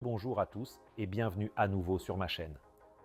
Bonjour à tous et bienvenue à nouveau sur ma chaîne.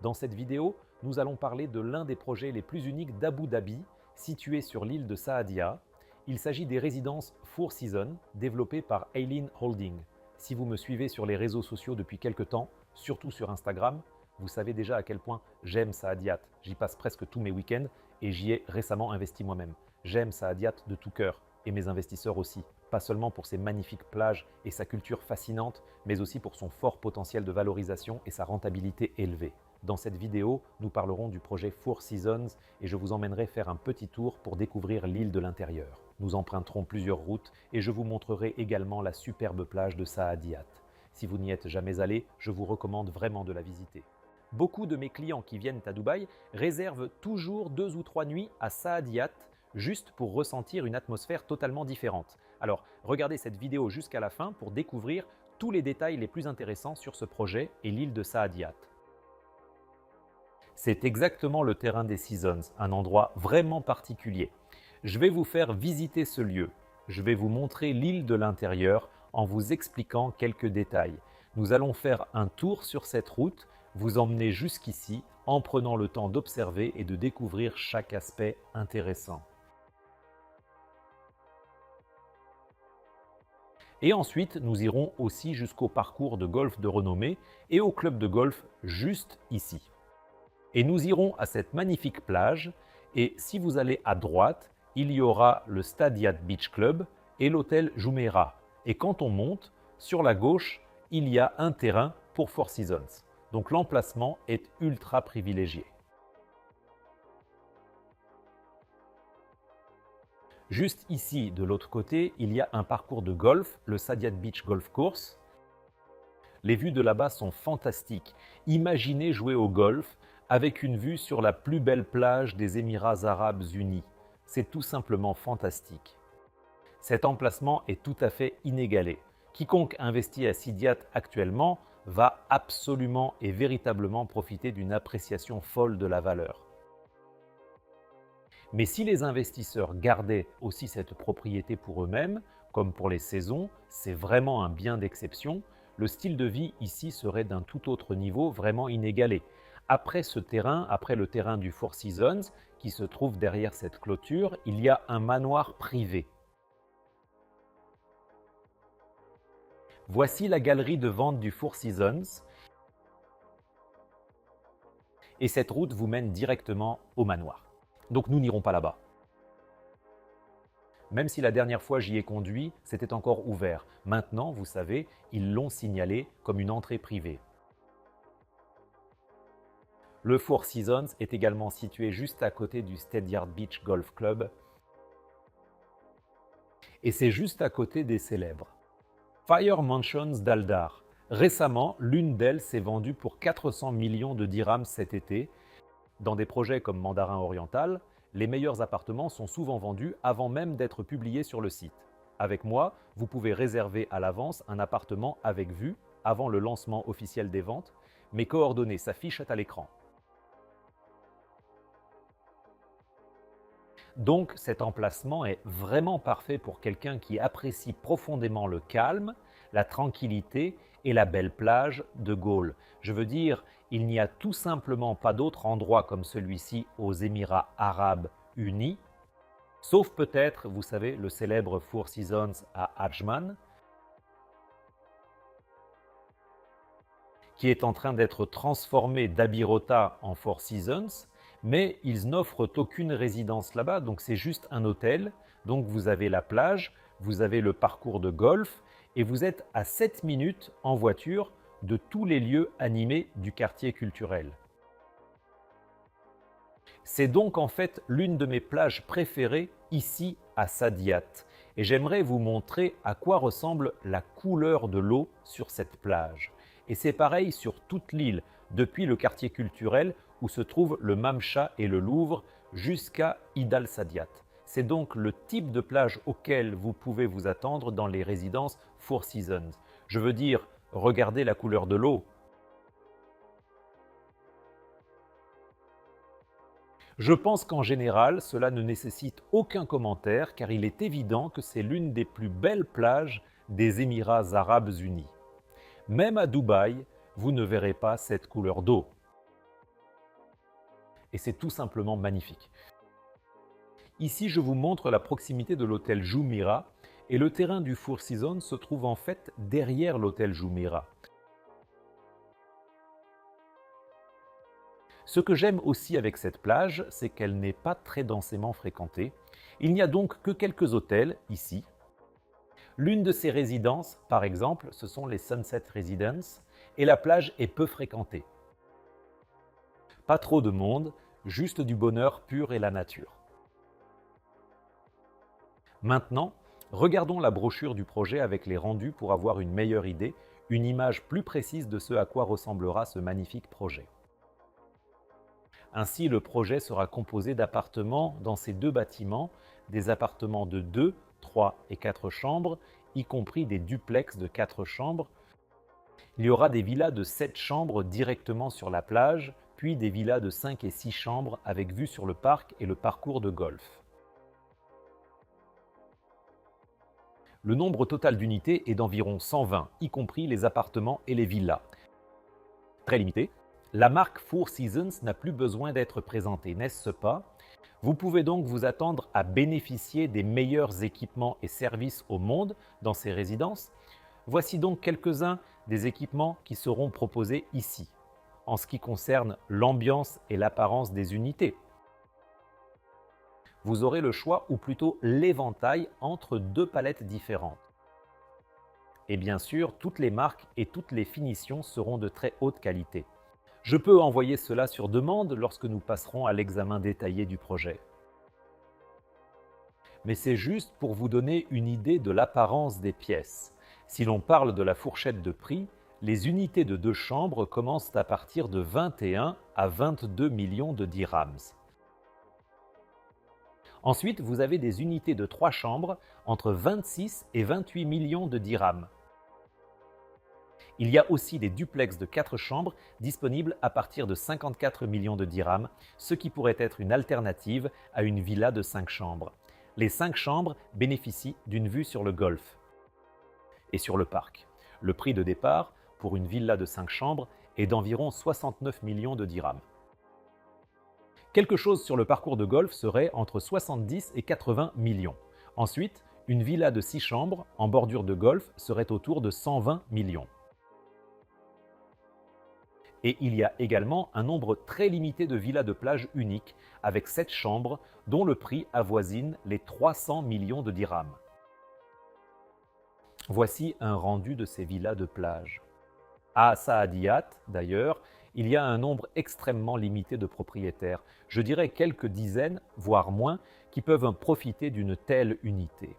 Dans cette vidéo, nous allons parler de l'un des projets les plus uniques d'Abu Dhabi, situé sur l'île de Saadia. Il s'agit des résidences Four Seasons, développées par Eileen Holding. Si vous me suivez sur les réseaux sociaux depuis quelques temps, surtout sur Instagram, vous savez déjà à quel point j'aime Saadiat. J'y passe presque tous mes week-ends et j'y ai récemment investi moi-même. J'aime Saadiat de tout cœur et mes investisseurs aussi. Pas seulement pour ses magnifiques plages et sa culture fascinante, mais aussi pour son fort potentiel de valorisation et sa rentabilité élevée. Dans cette vidéo, nous parlerons du projet Four Seasons et je vous emmènerai faire un petit tour pour découvrir l'île de l'intérieur. Nous emprunterons plusieurs routes et je vous montrerai également la superbe plage de Saadiat. Si vous n'y êtes jamais allé, je vous recommande vraiment de la visiter. Beaucoup de mes clients qui viennent à Dubaï réservent toujours 2 ou 3 nuits à Saadiat, juste pour ressentir une atmosphère totalement différente. Alors, regardez cette vidéo jusqu'à la fin pour découvrir tous les détails les plus intéressants sur ce projet et l'île de Saadiat. C'est exactement le terrain des Seasons, un endroit vraiment particulier. Je vais vous faire visiter ce lieu. Je vais vous montrer l'île de l'intérieur en vous expliquant quelques détails. Nous allons faire un tour sur cette route, vous emmener jusqu'ici en prenant le temps d'observer et de découvrir chaque aspect intéressant. Et ensuite, nous irons aussi jusqu'au parcours de golf de renommée et au club de golf juste ici. Et nous irons à cette magnifique plage et si vous allez à droite, il y aura le Stadiat Beach Club et l'hôtel Jumeirah. Et quand on monte, sur la gauche, il y a un terrain pour Four Seasons. Donc l'emplacement est ultra privilégié. Juste ici, de l'autre côté, il y a un parcours de golf, le Saadiat Beach Golf Course. Les vues de là-bas sont fantastiques. Imaginez jouer au golf avec une vue sur la plus belle plage des Émirats Arabes Unis. C'est tout simplement fantastique. Cet emplacement est tout à fait inégalé. Quiconque investit à Saadiat actuellement va absolument et véritablement profiter d'une appréciation folle de la valeur. Mais si les investisseurs gardaient aussi cette propriété pour eux-mêmes, comme pour les saisons, c'est vraiment un bien d'exception, le style de vie ici serait d'un tout autre niveau, vraiment inégalé. Après ce terrain, après le terrain du Four Seasons, qui se trouve derrière cette clôture, il y a un manoir privé. Voici la galerie de vente du Four Seasons. Et cette route vous mène directement au manoir. Donc nous n'irons pas là-bas. Même si la dernière fois j'y ai conduit, c'était encore ouvert. Maintenant, vous savez, ils l'ont signalé comme une entrée privée. Le Four Seasons est également situé juste à côté du Stadiat Beach Golf Club. Et c'est juste à côté des célèbres Fire Mansions d'Aldar. Récemment, l'une d'elles s'est vendue pour 400 millions de dirhams cet été. Dans des projets comme Mandarin Oriental, les meilleurs appartements sont souvent vendus avant même d'être publiés sur le site. Avec moi, vous pouvez réserver à l'avance un appartement avec vue avant le lancement officiel des ventes. Mes coordonnées s'affichent à l'écran. Donc cet emplacement est vraiment parfait pour quelqu'un qui apprécie profondément le calme, la tranquillité et la belle plage de Gaulle. Je veux dire, il n'y a tout simplement pas d'autre endroit comme celui-ci aux Émirats Arabes Unis, sauf peut-être, vous savez, le célèbre Four Seasons à Ajman, qui est en train d'être transformé d'Abirota en Four Seasons, mais ils n'offrent aucune résidence là-bas, donc c'est juste un hôtel. Donc vous avez la plage, vous avez le parcours de golf, et vous êtes à 7 minutes en voiture de tous les lieux animés du quartier culturel. C'est donc en fait l'une de mes plages préférées ici à Saadiat. Et j'aimerais vous montrer à quoi ressemble la couleur de l'eau sur cette plage. Et c'est pareil sur toute l'île, depuis le quartier culturel où se trouvent le Mamcha et le Louvre jusqu'à Id Al Saadiat. C'est donc le type de plage auquel vous pouvez vous attendre dans les résidences Four Seasons. Je veux dire, regardez la couleur de l'eau. Je pense qu'en général, cela ne nécessite aucun commentaire car il est évident que c'est l'une des plus belles plages des Émirats Arabes Unis. Même à Dubaï, vous ne verrez pas cette couleur d'eau. Et c'est tout simplement magnifique. Ici, je vous montre la proximité de l'hôtel Jumeirah et le terrain du Four Seasons se trouve en fait derrière l'hôtel Jumeirah. Ce que j'aime aussi avec cette plage, c'est qu'elle n'est pas très densément fréquentée. Il n'y a donc que quelques hôtels ici. L'une de ces résidences, par exemple, ce sont les Sunset Residences, et la plage est peu fréquentée. Pas trop de monde, juste du bonheur pur et la nature. Maintenant, regardons la brochure du projet avec les rendus pour avoir une meilleure idée, une image plus précise de ce à quoi ressemblera ce magnifique projet. Ainsi, le projet sera composé d'appartements dans ces deux bâtiments, des appartements de 2, 3 et 4 chambres, y compris des duplex de 4 chambres. Il y aura des villas de 7 chambres directement sur la plage, puis des villas de 5 et 6 chambres avec vue sur le parc et le parcours de golf. Le nombre total d'unités est d'environ 120, y compris les appartements et les villas. Très limité. La marque Four Seasons n'a plus besoin d'être présentée, n'est-ce pas? Vous pouvez donc vous attendre à bénéficier des meilleurs équipements et services au monde dans ces résidences. Voici donc quelques-uns des équipements qui seront proposés ici, en ce qui concerne l'ambiance et l'apparence des unités. Vous aurez le choix, ou plutôt l'éventail, entre deux palettes différentes. Et bien sûr, toutes les marques et toutes les finitions seront de très haute qualité. Je peux envoyer cela sur demande lorsque nous passerons à l'examen détaillé du projet. Mais c'est juste pour vous donner une idée de l'apparence des pièces. Si l'on parle de la fourchette de prix, les unités de 2 chambres commencent à partir de 21 à 22 millions de dirhams. Ensuite, vous avez des unités de 3 chambres entre 26 et 28 millions de dirhams. Il y a aussi des duplex de 4 chambres disponibles à partir de 54 millions de dirhams, ce qui pourrait être une alternative à une villa de 5 chambres. Les 5 chambres bénéficient d'une vue sur le golfe et sur le parc. Le prix de départ pour une villa de 5 chambres est d'environ 69 millions de dirhams. Quelque chose sur le parcours de golf serait entre 70 et 80 millions. Ensuite, une villa de 6 chambres en bordure de golf serait autour de 120 millions. Et il y a également un nombre très limité de villas de plage uniques avec 7 chambres dont le prix avoisine les 300 millions de dirhams. Voici un rendu de ces villas de plage. À Saadiyat, d'ailleurs, il y a un nombre extrêmement limité de propriétaires, je dirais quelques dizaines, voire moins, qui peuvent profiter d'une telle unité.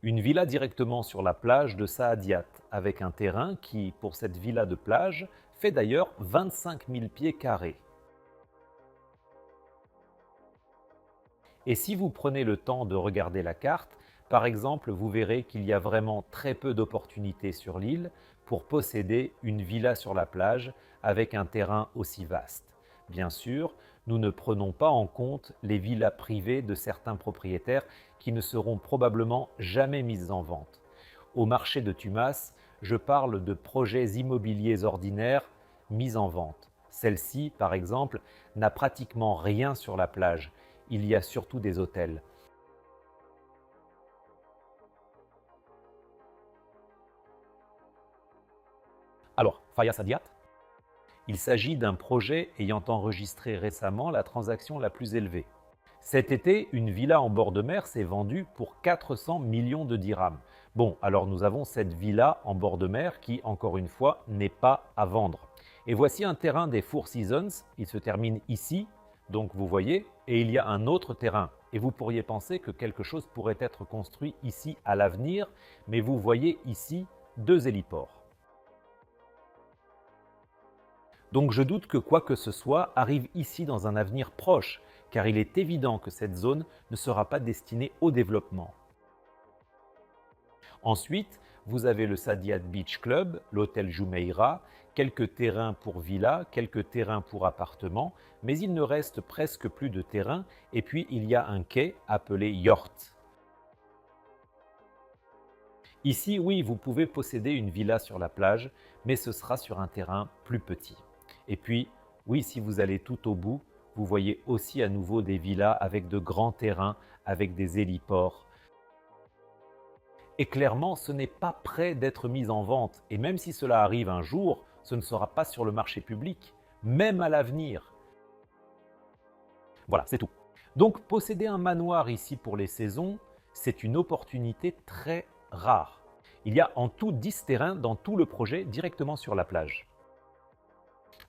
Une villa directement sur la plage de Saadiyat, avec un terrain qui, pour cette villa de plage, fait d'ailleurs 25 000 pieds carrés. Et si vous prenez le temps de regarder la carte, par exemple, vous verrez qu'il y a vraiment très peu d'opportunités sur l'île pour posséder une villa sur la plage avec un terrain aussi vaste. Bien sûr, nous ne prenons pas en compte les villas privées de certains propriétaires qui ne seront probablement jamais mises en vente. Au marché de Tumas, je parle de projets immobiliers ordinaires mis en vente. Celle-ci, par exemple, n'a pratiquement rien sur la plage. Il y a surtout des hôtels. Alors, Faya Saadiyat, il s'agit d'un projet ayant enregistré récemment la transaction la plus élevée. Cet été, une villa en bord de mer s'est vendue pour 400 millions de dirhams. Bon, alors nous avons cette villa en bord de mer qui, encore une fois, n'est pas à vendre. Et voici un terrain des Four Seasons, il se termine ici, donc vous voyez, et il y a un autre terrain. Et vous pourriez penser que quelque chose pourrait être construit ici à l'avenir, mais vous voyez ici 2 héliports. Donc je doute que quoi que ce soit arrive ici dans un avenir proche, car il est évident que cette zone ne sera pas destinée au développement. Ensuite, vous avez le Saadiyat Beach Club, l'hôtel Jumeirah, quelques terrains pour villas, quelques terrains pour appartements, mais il ne reste presque plus de terrain, et puis il y a un quai appelé Yort. Ici, oui, vous pouvez posséder une villa sur la plage, mais ce sera sur un terrain plus petit. Et puis, oui, si vous allez tout au bout, vous voyez aussi à nouveau des villas avec de grands terrains, avec des héliports. Et clairement, ce n'est pas prêt d'être mis en vente. Et même si cela arrive un jour, ce ne sera pas sur le marché public, même à l'avenir. Voilà, c'est tout. Donc, posséder un manoir ici pour les saisons, c'est une opportunité très rare. Il y a en tout 10 terrains dans tout le projet directement sur la plage.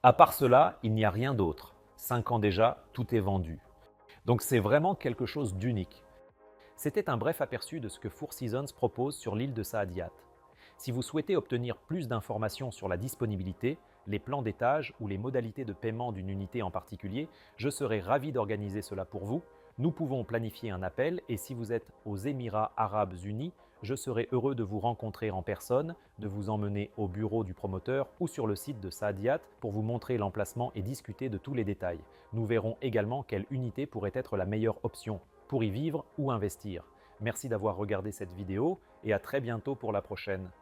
À part cela, il n'y a rien d'autre. 5 ans déjà, tout est vendu. Donc c'est vraiment quelque chose d'unique. C'était un bref aperçu de ce que Four Seasons propose sur l'île de Saadiyat. Si vous souhaitez obtenir plus d'informations sur la disponibilité, les plans d'étage ou les modalités de paiement d'une unité en particulier, je serai ravi d'organiser cela pour vous. Nous pouvons planifier un appel et si vous êtes aux Émirats Arabes Unis, je serai heureux de vous rencontrer en personne, de vous emmener au bureau du promoteur ou sur le site de Saadiyat pour vous montrer l'emplacement et discuter de tous les détails. Nous verrons également quelle unité pourrait être la meilleure option pour y vivre ou investir. Merci d'avoir regardé cette vidéo et à très bientôt pour la prochaine.